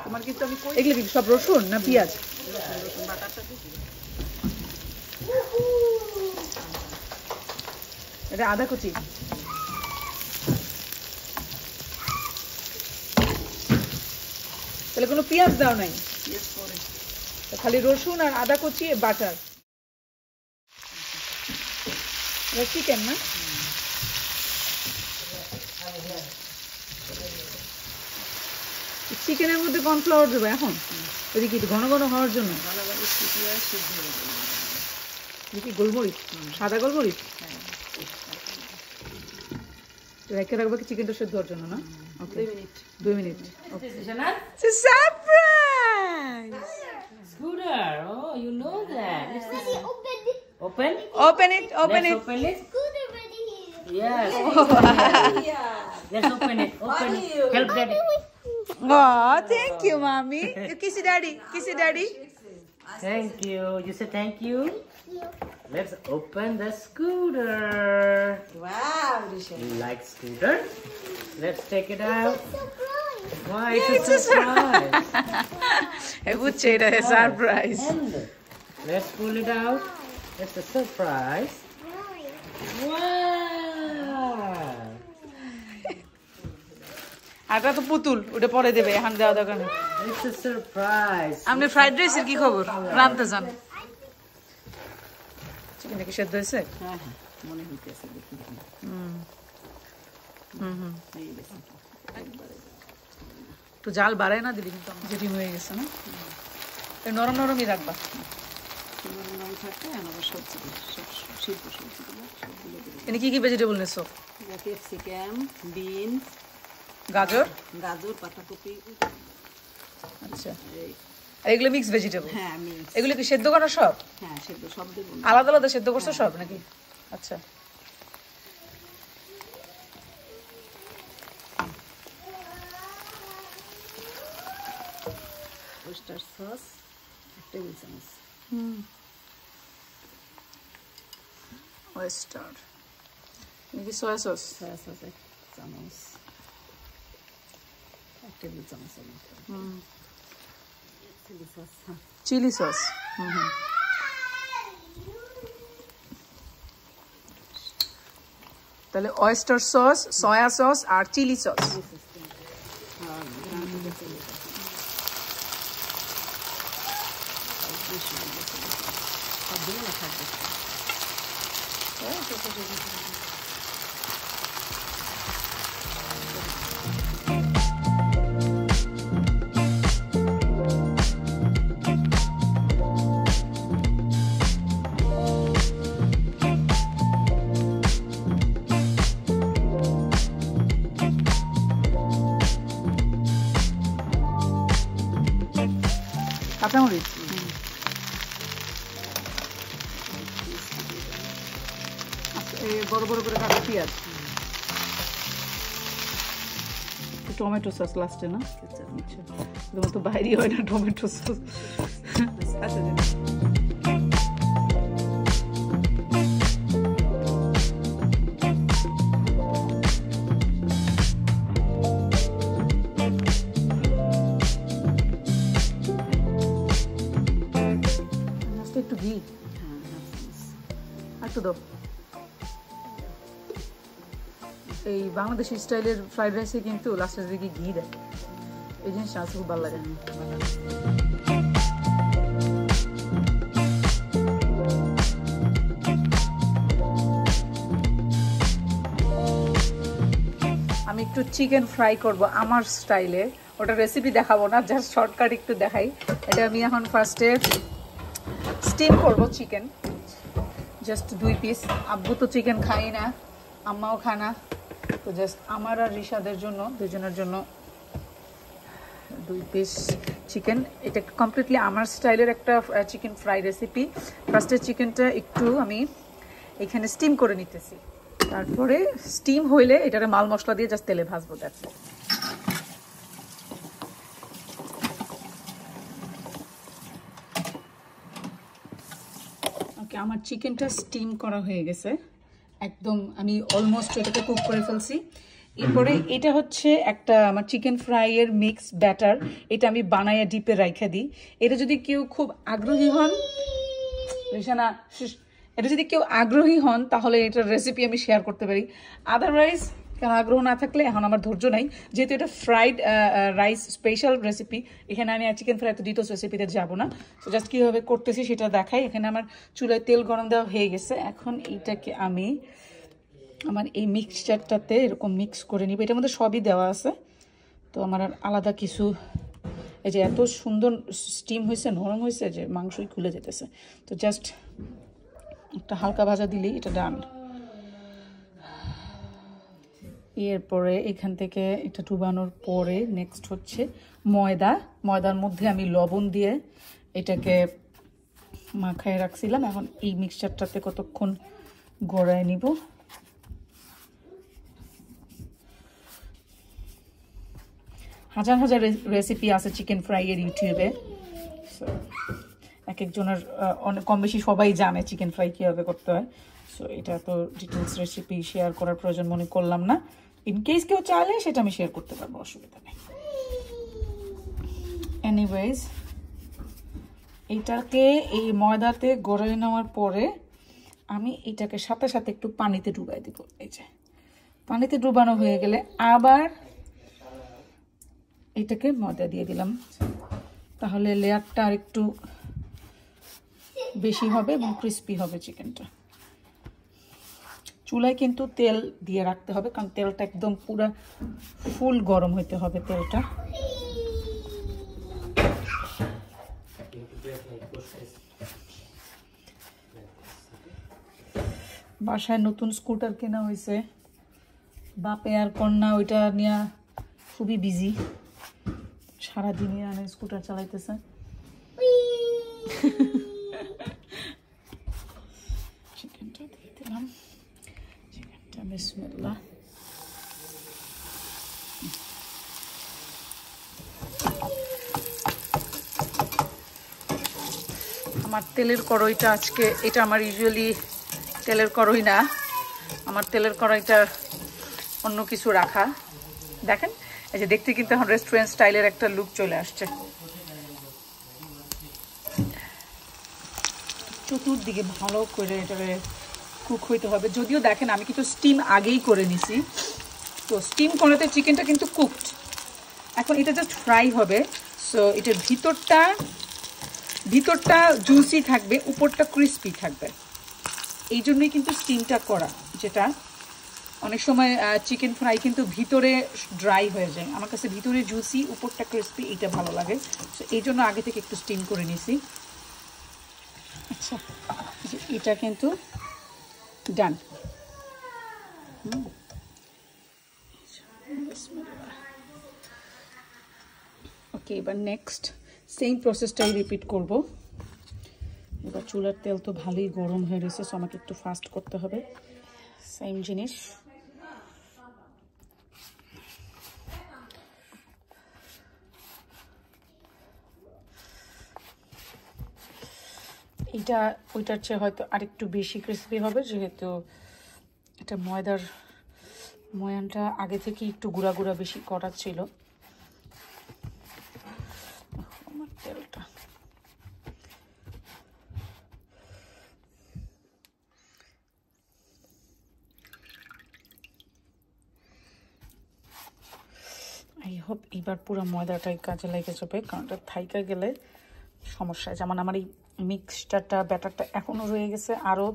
তোমার কিন্তু আমি এগুলো কি সব রসুন না পেঁয়াজ? রসুন বাটাটা দিই। এটা আদা কুচি। তাহলে কোনো পেঁয়াজ দাও নাই? পেঁয়াজ পরে। খালি রসুন আর আদা কুচি বাটার। চিকেন না? চিকেনের মধ্যে কর্নফ্লাওয়ার দেবো এখন? এদিকে ঘন ঘন হওয়ার জন্য? দেখি গোলমরিচ, সাদা গোলমরিচ রেখে রাখবো কি চিকেনটা সেদ্ধ হওয়ার জন্য না? 2 minute. Surprise! Scooter, oh, you know that. Open? Open it. Open it. Scooter ready here. Yes. Let's open it. Open it. Help daddy. Oh, thank you, mommy. You kiss your daddy. Kiss your daddy. Thank you. You say thank you. Let's open the scooter. Wow, Risha. You like scooter? Let's take it out. Surprise. Why? It's a surprise. I would say that a surprise. And let's pull it out. It's a surprise. Wow. আটা তো পুতুল, ওটা পরে দেবে, এখন দেওয়া দরকার নেই। It's a surprise. আপনি ফ্রাইড রাইসের কি খবর? রাঁধতে যান। চিকেনটা কি সেদ্ধ হয়েছে? হ্যাঁ হ্যাঁ, মনে হইতেছে দেখি। একটু জাল বাড়ায় না দিদি, কিন্তু যেটি হয়ে গেছে না, নরম নরমই রাখবা। নরম থাকে, আবার সবজিগুলো, সব সিদ্ধ সবজিগুলো সবগুলো দিই। এনে কি কি ভেজিটেবল নিছো? ক্যাপসিকাম, বিনস, গাজর, পাতাকপি। আচ্ছা, আর এগুলো মিক্স ভেজিটেবল? হ্যাঁ, আমি এগুলো কি সেদ্ধ করা সব? হ্যাঁ, সেদ্ধ সব দেব। আলাদা আলাদা সেদ্ধ করছো সব নাকি? আচ্ছা, ওয়েস্টার সস 1 টেবিল চামচ। ওয়েস্টার নাকি সয়া সস? সয়া সস 1 চামচ, 1 টেবিল চামচ। Chilli sauce, chilli sauce. তাহলে ওয়েস্টার সস, সয়া সস আর চিলি সস। কাঁচামরিচ, বড় বড় করে কাটা পেঁয়াজ, টমেটো সস লাস্টে না? আচ্ছা, তোমার তো বাইরে হয় না টমেটো সস। আচ্ছা, একটু ঘি, একটু দাও। এই বাংলাদেশি স্টাইলের ফ্রাইড রাইসে কিন্তু লাস্টের দিকে ঘি দেয়, এই জিনিসটা আমার খুব ভালো লাগে। আমি একটু চিকেন ফ্রাই করব আমার স্টাইলে, ওটা রেসিপি দেখাবো না, জাস্ট শর্টকাট একটু দেখাই। এটা আমি এখন ফার্স্টে স্টিম করব চিকেন, জাস্ট 2 পিস। আব্বু তো চিকেন খাই না, আম্মাও খায় না, তো জাস্ট আমার আর রিশাদের জন্য, দুজনের জন্য 2 পিস চিকেন। এটা কমপ্লিটলি আমার স্টাইলের একটা চিকেন ফ্রাই রেসিপি। ফার্স্টে চিকেনটা একটু আমি এখানে স্টিম করে নিতেছি, তারপরে স্টিম হইলে এটারে মাল মশলা দিয়ে জাস্ট তেলে ভাজবো। দেখো ওকে, আমার চিকেনটা স্টিম করা হয়ে গেছে একদম, আমি অলমোস্ট এটাকে কুক করে ফেলছি। এরপরে এটা হচ্ছে একটা আমার চিকেন ফ্রাই এর মিক্স ব্যাটার, এটা আমি বানাইয়া ডিপে রাইখা দিই। এটা যদি কেউ খুব আগ্রহী হন, এটা যদি কেউ আগ্রহী হন তাহলে এটার রেসিপি আমি শেয়ার করতে পারি। আদারওয়াইজ কারণ আগ্রহ না থাকলে এখন আমার ধৈর্য নাই, যেহেতু এটা ফ্রাইড রাইস স্পেশাল রেসিপি, এখানে আমি চিকেন ফ্রাই তো ডিটোস রেসিপিতে যাবো না। তো জাস্ট কীভাবে করতেছি সেটা দেখাই। এখানে আমার চুলায় তেল গরম দেওয়া হয়ে গেছে। এখন এইটাকে আমি আমার এই মিক্সচারটাতে এরকম মিক্স করে নিব। এটার মধ্যে সবই দেওয়া আছে, তো আমার আর আলাদা কিছু, এই যে এত সুন্দর স্টিম হয়েছে, নরম হয়েছে যে মাংসই খুলে যেতেছে। তো জাস্ট একটা হালকা ভাজা দিলেই এটা ডান। এরপরে এখান থেকে এটা ডুবানোর পরে নেক্সট হচ্ছে ময়দার মধ্যে আমি লবণ দিয়ে এটাকে মাখায় রাখছিলাম। এখন এই মিক্সচারটাতে কতক্ষণ গড়ায় নিব। হাজার হাজার রেসিপি আছে চিকেন ফ্রাই এর ইউটিউবে, এক একজনের অনেক কম বেশি সবাই জানে চিকেন ফ্রাই কীভাবে করতে হয়। সো এটা তো ডিটেলস রেসিপি শেয়ার করার প্রয়োজন মনে করলাম না। ইনকেস কেউ চাইলে সেটা আমি শেয়ার করতে পারবো, অসুবিধা নেই। এনিওয়েজ এইটাকে এই ময়দাতে গড়িয়ে নেওয়ার পরে আমি এটাকে সাথে সাথে একটু পানিতে ডুবাই দিব। এই যে পানিতে ডুবানো হয়ে গেলে আবার এটাকে ময়দা দিয়ে দিলাম, তাহলে লেয়ারটা আর একটু বেশি হবে এবং ক্রিস্পি হবে চিকেনটা। চুলায় কিন্তু তেল দিয়ে রাখতে হবে, কারণ তেলটা একদম পুরো ফুল গরম হইতে হবে তেলটা। বাসায় নতুন স্কুটার কেনা হয়েছে, বাপে আর কন্যা ওইটা নিয়ে খুবই বিজি, সারাদিনই আনে স্কুটার চালাইতেছে। চিকেনটা দিয়ে দিলাম, চিকেনটা বিসমিল্লাহ। আমার তেলের কড়াইটা আজকে, এটা আমার ইউজুয়ালি তেলের কড়াই না, আমার তেলের কড়াইটা অন্য কিছু রাখা। দেখেন এই যে দেখতে কিন্তু এখন রেস্টুরেন্ট স্টাইলের একটা লুক চলে আসছে। চতুর্দিকে ভালো করে এটাকে কুক হইতে হবে। যদিও দেখেন আমি কিন্তু স্টিম আগেই করে নিছি, তো স্টিম করাতে চিকেনটা কিন্তু কুকড। এখন এটা জাস্ট ফ্রাই হবে। সো এটার ভিতরটা জুসি থাকবে, উপরটা ক্রিস্পি থাকবে, এই জন্যই কিন্তু স্টিমটা করা। যেটা অনেক সময় চিকেন ফ্রাই কিন্তু ভিতরে ড্রাই হয়ে যায়, আমার কাছে ভিতরে জুসি উপরটা ক্রিস্পি, এইটা ভালো লাগে। সো এই জন্য আগে থেকে একটু স্টিম করে নিছি। আচ্ছা এটা কিন্তু ডান। ওকে, এবার নেক্সট সেম প্রসেসটাই রিপিট করব। এবার চুলার তেল তো ভালোই গরম হয়ে রয়েছে, সো আমাকে একটু ফাস্ট করতে হবে। সেম জিনিস, এটা ওইটার চেয়ে হয়তো আরেকটু বেশি ক্রিস্পি হবে, যেহেতু এটা ময়ানটা আগে থেকে একটু গুঁড়া গুঁড়া বেশি করা ছিল। আমার তেলটা আই হোপ এবার পুরো ময়দাটাই কাজে লেগে যাবে, কারণ এটা থাইকা গেলে সমস্যা। যেমন আমার এই মিক্সচারটা ব্যাটারটা এখনও রয়ে গেছে, আরও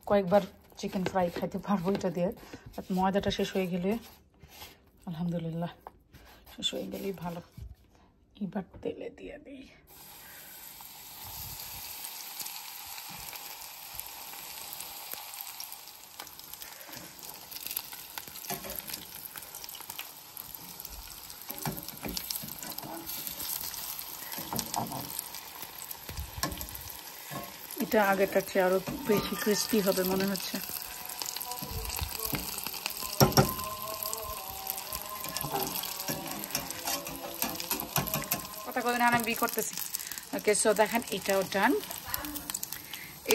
কয়েকবার চিকেন ফ্রাই খাইতে পারবো এটা দিয়ে। বাট ময়দাটা শেষ হয়ে গেলে আলহামদুলিল্লাহ, শেষ হয়ে গেলেই ভালো। এবার তেলে দিয়ে দিই। এটা আগেরটার চেয়ে আরো বেশি ক্রিস্পি হবে মনে হচ্ছে। কথা কদিন আমি বি করতেছি। ওকে, সো দেখেন এটাও ডান।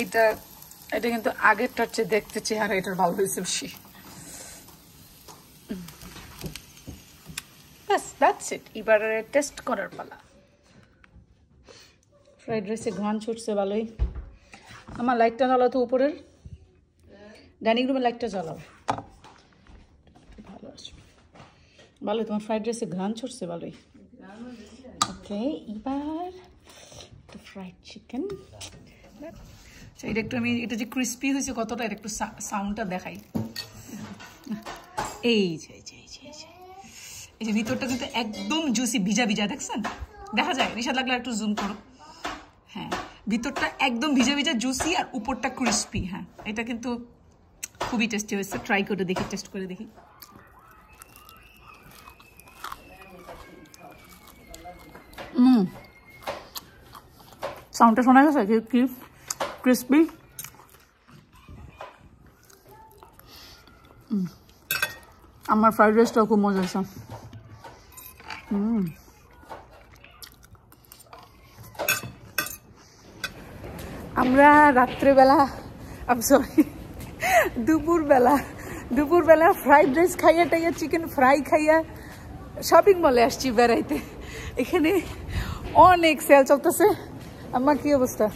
এটা কিন্তু আগেরটার চেয়ে দেখতে চেহারা এটার ভালো হয়েছে বেশি। ব্যাস দ্যাটস ইট। এবারে টেস্ট করার পালা। ফ্রাইড রাইসে ঘ্রাণ ছুটছে ভালোই। আমার লাইটটা জ্বালাও তো উপরের, ডাইনিং রুমের লাইটটা জ্বালাও, ভালো আসবে। ভালোই, তোমার ফ্রাইড রাইসে ঘ্রাণ ছুটছে ভালোই। ওকে, এবার তো ফ্রাইড চিকেন। এটা একটু আমি, এটা যে ক্রিস্পি হয়েছে কতটা, এটা একটু সাউন্ডটা দেখাই। এই যে এই যে ভিতরটা কিন্তু একদম জুসি, ভিজা ভিজা, দেখছেন? দেখা যায়, নিশা লাগলে একটু জুম করো। হ্যাঁ, ভিতরটা একদম ভিজা ভিজা জুসি আর উপরটা ক্রিস্পি। হ্যাঁ, এটা কিন্তু খুবই টেস্টি হয়েছে। ট্রাই করে দেখি, টেস্ট করে দেখি। সাউন্ডটা শোনা গেছে কি ক্রিস্পি। আমার ফ্রাইড রাইসটাও খুব মজা হয়েছে। আমরা রাত্রেবেলা, সরি দুপুরবেলা ফ্রাইড রাইস খাইয়া টাইয়া, চিকেন ফ্রাই খাইয়া শপিং মলে আসছি বেড়াইতে। এখানে অনেক সেল চলতেছে। আমার কি অবস্থা?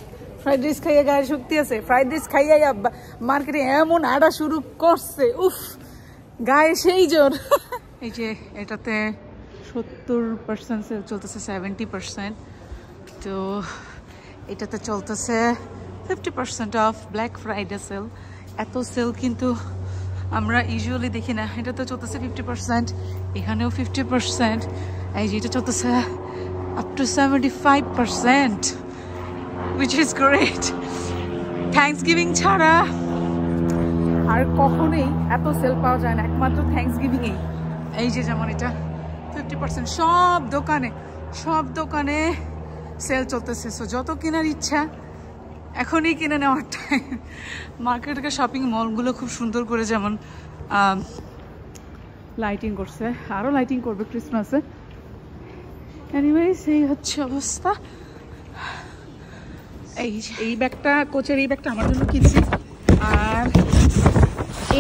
ফ্রাইড রাইস খাইয়া গায়ে শক্তি আছে? ফ্রাইড রাইস খাইয়া মার্কেটে এমন আড়া শুরু করছে, উফ, গায়ে সেই জোর। এই যে এটাতে 70% সেল চলতেছে, 70%। তো এটাতে চলতেছে 50% অফ, ব্ল্যাক ফ্রাইডে সেল। এত সেল কিন্তু আমরা ইউজুয়ালি দেখি না। এটাতে চলতেছে 50%, এখানেও 50%। এই যে এটা চলতেছে up to 75%, which is great. Thanksgiving ছাড়া আর কখনোই এত সেল পাওয়া যায় না, একমাত্র থ্যাঙ্কসগিভিং এই। এই যে যেমন এটা 50%, সব দোকানে সেল চলতেছে। সো যত কেনার ইচ্ছা এখনই কিনে নেওয়ার টাইম। মার্কেটের শপিং মলগুলো খুব সুন্দর করে যেমন লাইটিং করছে, আরও লাইটিং করবে ক্রিসমাসে। এনিওয়েজ, এই হচ্ছে অবস্থা। এই ব্যাগটা, কোচের এই ব্যাগটা আমার জন্য কিনছি। আর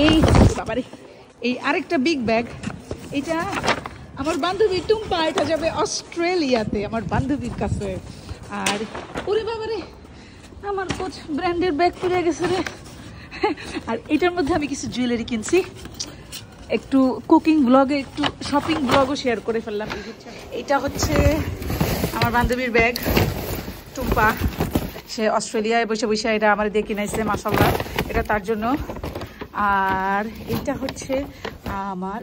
এই বাবারে, এই আরেকটা বিগ ব্যাগ, এটা আমার বান্ধবী টুম্পা, এটা যাবে অস্ট্রেলিয়াতে আমার বান্ধবীর কাছে। আর ওরে বাবারে, আমার কোচ ব্র্যান্ডের ব্যাগ পরে গেছে রে। আর এটার মধ্যে আমি কিছু জুয়েলারি কিনছি, একটু কুকিং ব্লগে, একটু শপিং ব্লগও শেয়ার করে ফেললাম। এটা হচ্ছে আমার বান্ধবীর ব্যাগ, টুম্পা। সে অস্ট্রেলিয়ায় বসে বসে এটা আমার দিয়ে কিনেছে, মাশাআল্লাহ, এটা তার জন্য। আর এটা হচ্ছে আমার,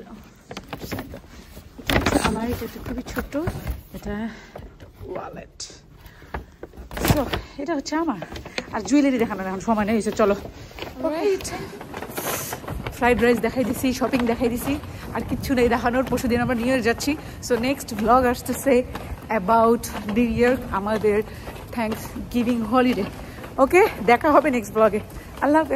এটা খুবই ছোট, এটা ওয়ালেট। তো এটা হচ্ছে আমার। আর জুয়েলারি দেখানোর এখন সময় নেই, চলো। ফ্রাইড রাইস দেখাই দিছি, শপিং দেখাই দিছি, আর কিচ্ছু নেই দেখানোর। পরশুদিন আমরা নিউ ইয়ার যাচ্ছি। সো নেক্সট ব্লগ আসতেছে অ্যাবাউট নিউ ইয়ার, আমাদের থ্যাঙ্কস গিভিং হলিডে। ওকে, দেখা হবে নেক্সট ব্লগে। আল্লাহ হাফেজ।